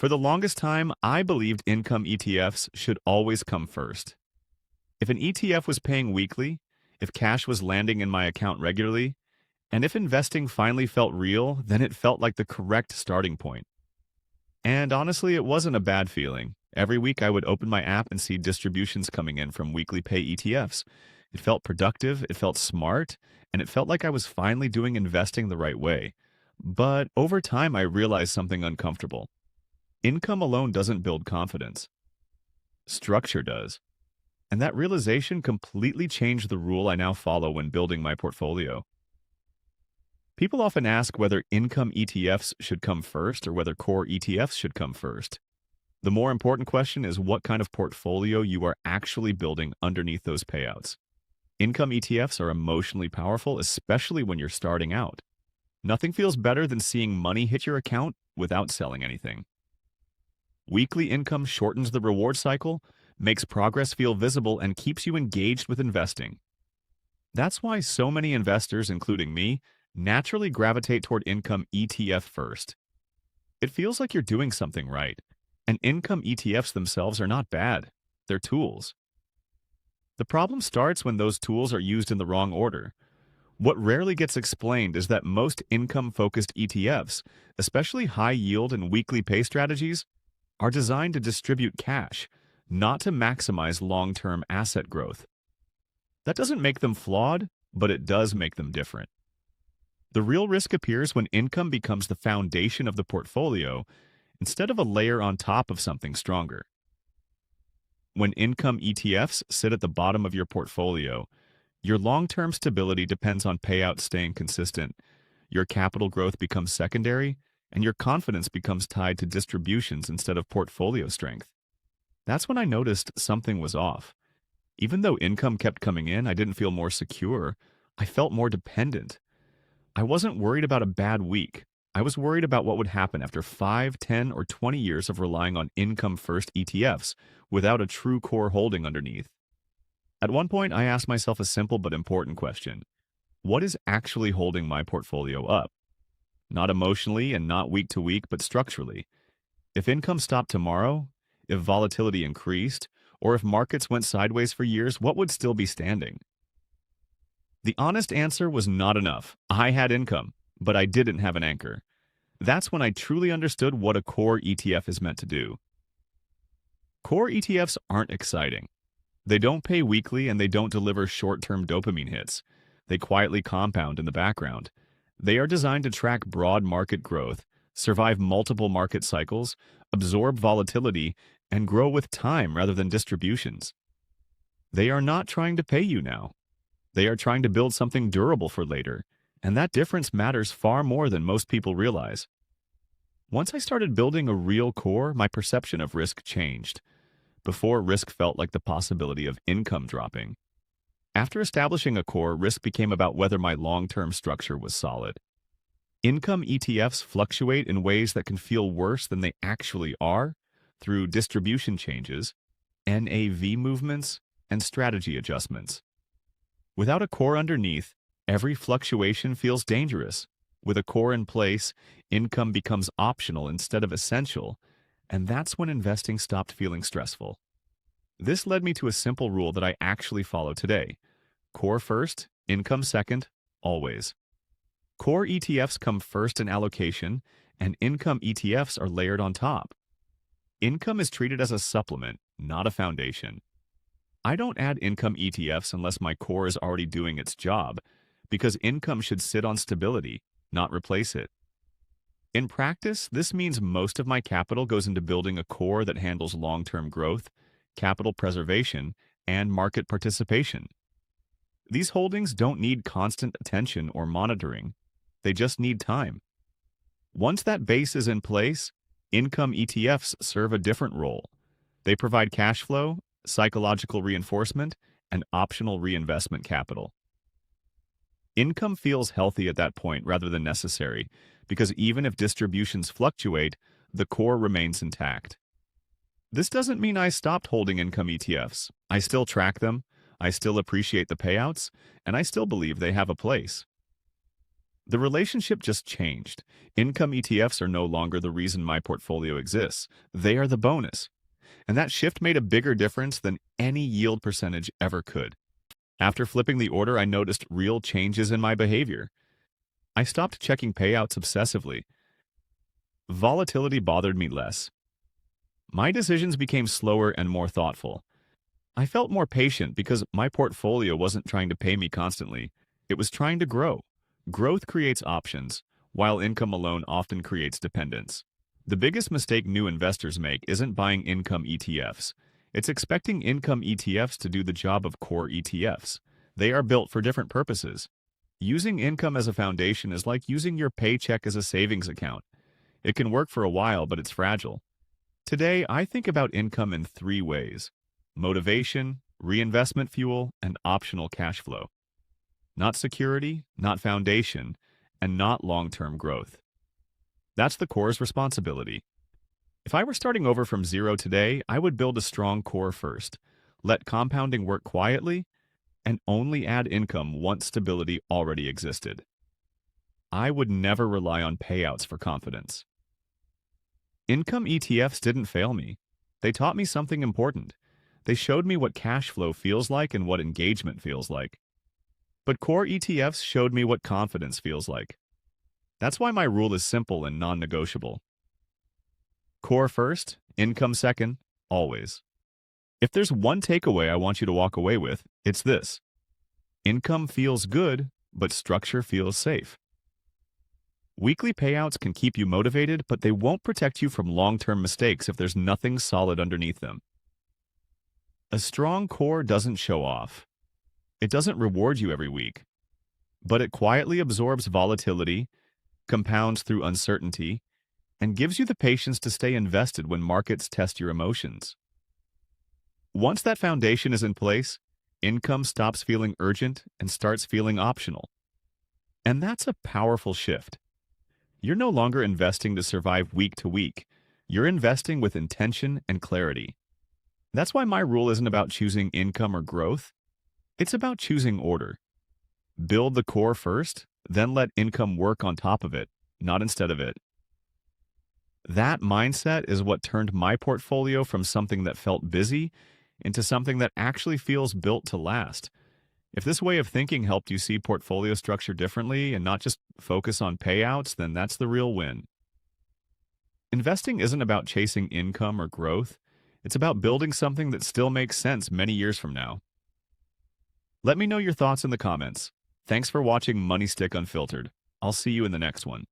For the longest time, I believed income ETFs should always come first. If an ETF was paying weekly, if cash was landing in my account regularly, and if investing finally felt real, then it felt like the correct starting point. And honestly, it wasn't a bad feeling. Every week I would open my app and see distributions coming in from weekly pay ETFs. It felt productive, it felt smart, and it felt like I was finally doing investing the right way. But over time, I realized something uncomfortable. Income alone doesn't build confidence. Structure does. And that realization completely changed the rule I now follow when building my portfolio. People often ask whether income ETFs should come first or whether core ETFs should come first. The more important question is what kind of portfolio you are actually building underneath those payouts. Income ETFs are emotionally powerful, especially when you're starting out. Nothing feels better than seeing money hit your account without selling anything. Weekly income shortens the reward cycle, makes progress feel visible, and keeps you engaged with investing. That's why so many investors, including me, naturally gravitate toward income ETF first. It feels like you're doing something right, and income ETFs themselves are not bad. They're tools. The problem starts when those tools are used in the wrong order. What rarely gets explained is that most income-focused ETFs, especially high-yield and weekly pay strategies, are designed to distribute cash, not to maximize long-term asset growth. That doesn't make them flawed, but it does make them different. The real risk appears when income becomes the foundation of the portfolio instead of a layer on top of something stronger. When income ETFs sit at the bottom of your portfolio, your long-term stability depends on payouts staying consistent, your capital growth becomes secondary, and your confidence becomes tied to distributions instead of portfolio strength. That's when I noticed something was off. Even though income kept coming in, I didn't feel more secure. I felt more dependent. I wasn't worried about a bad week. I was worried about what would happen after 5, 10, or 20 years of relying on income-first ETFs without a true core holding underneath. At one point, I asked myself a simple but important question. What is actually holding my portfolio up? Not emotionally and not week to week, but structurally. If income stopped tomorrow, if volatility increased, or if markets went sideways for years, what would still be standing? The honest answer was not enough. I had income, but I didn't have an anchor. That's when I truly understood what a core ETF is meant to do. Core ETFs aren't exciting. They don't pay weekly and they don't deliver short-term dopamine hits. They quietly compound in the background. They are designed to track broad market growth, survive multiple market cycles, absorb volatility, and grow with time rather than distributions. They are not trying to pay you now. They are trying to build something durable for later, and that difference matters far more than most people realize. Once I started building a real core, my perception of risk changed. Before, risk felt like the possibility of income dropping. After establishing a core, risk became about whether my long-term structure was solid. Income ETFs fluctuate in ways that can feel worse than they actually are through distribution changes, NAV movements, and strategy adjustments. Without a core underneath, every fluctuation feels dangerous. With a core in place, income becomes optional instead of essential, and that's when investing stopped feeling stressful. This led me to a simple rule that I actually follow today. Core first, income second, always. Core ETFs come first in allocation, and income ETFs are layered on top. Income is treated as a supplement, not a foundation. I don't add income ETFs unless my core is already doing its job, because income should sit on stability, not replace it. In practice, this means most of my capital goes into building a core that handles long-term growth, capital preservation, and market participation. These holdings don't need constant attention or monitoring. They just need time. Once that base is in place, income ETFs serve a different role. They provide cash flow, psychological reinforcement, and optional reinvestment capital. Income feels healthy at that point rather than necessary, because even if distributions fluctuate, the core remains intact. This doesn't mean I stopped holding income ETFs. I still track them, I still appreciate the payouts, and I still believe they have a place. The relationship just changed. Income ETFs are no longer the reason my portfolio exists. They are the bonus. And that shift made a bigger difference than any yield percentage ever could. After flipping the order, I noticed real changes in my behavior. I stopped checking payouts obsessively. Volatility bothered me less. My decisions became slower and more thoughtful. I felt more patient because my portfolio wasn't trying to pay me constantly. It was trying to grow. Growth creates options, while income alone often creates dependence. The biggest mistake new investors make isn't buying income ETFs. It's expecting income ETFs to do the job of core ETFs. They are built for different purposes. Using income as a foundation is like using your paycheck as a savings account. It can work for a while, but it's fragile. Today, I think about income in three ways: motivation, reinvestment fuel, and optional cash flow. Not security, not foundation, and not long-term growth. That's the core's responsibility. If I were starting over from zero today, I would build a strong core first, let compounding work quietly, and only add income once stability already existed. I would never rely on payouts for confidence. Income ETFs didn't fail me. They taught me something important. They showed me what cash flow feels like and what engagement feels like. But core ETFs showed me what confidence feels like. That's why my rule is simple and non-negotiable. Core first, income second, always. If there's one takeaway I want you to walk away with, it's this: income feels good, but structure feels safe. Weekly payouts can keep you motivated, but they won't protect you from long-term mistakes if there's nothing solid underneath them. A strong core doesn't show off. It doesn't reward you every week, but it quietly absorbs volatility, compounds through uncertainty, and gives you the patience to stay invested when markets test your emotions. Once that foundation is in place, income stops feeling urgent and starts feeling optional. And that's a powerful shift. You're no longer investing to survive week to week. You're investing with intention and clarity. That's why my rule isn't about choosing income or growth. It's about choosing order. Build the core first, then let income work on top of it, not instead of it. That mindset is what turned my portfolio from something that felt busy into something that actually feels built to last. If this way of thinking helped you see portfolio structure differently and not just focus on payouts, then that's the real win. Investing isn't about chasing income or growth. It's about building something that still makes sense many years from now. Let me know your thoughts in the comments. Thanks for watching Money Stick Unfiltered. I'll see you in the next one.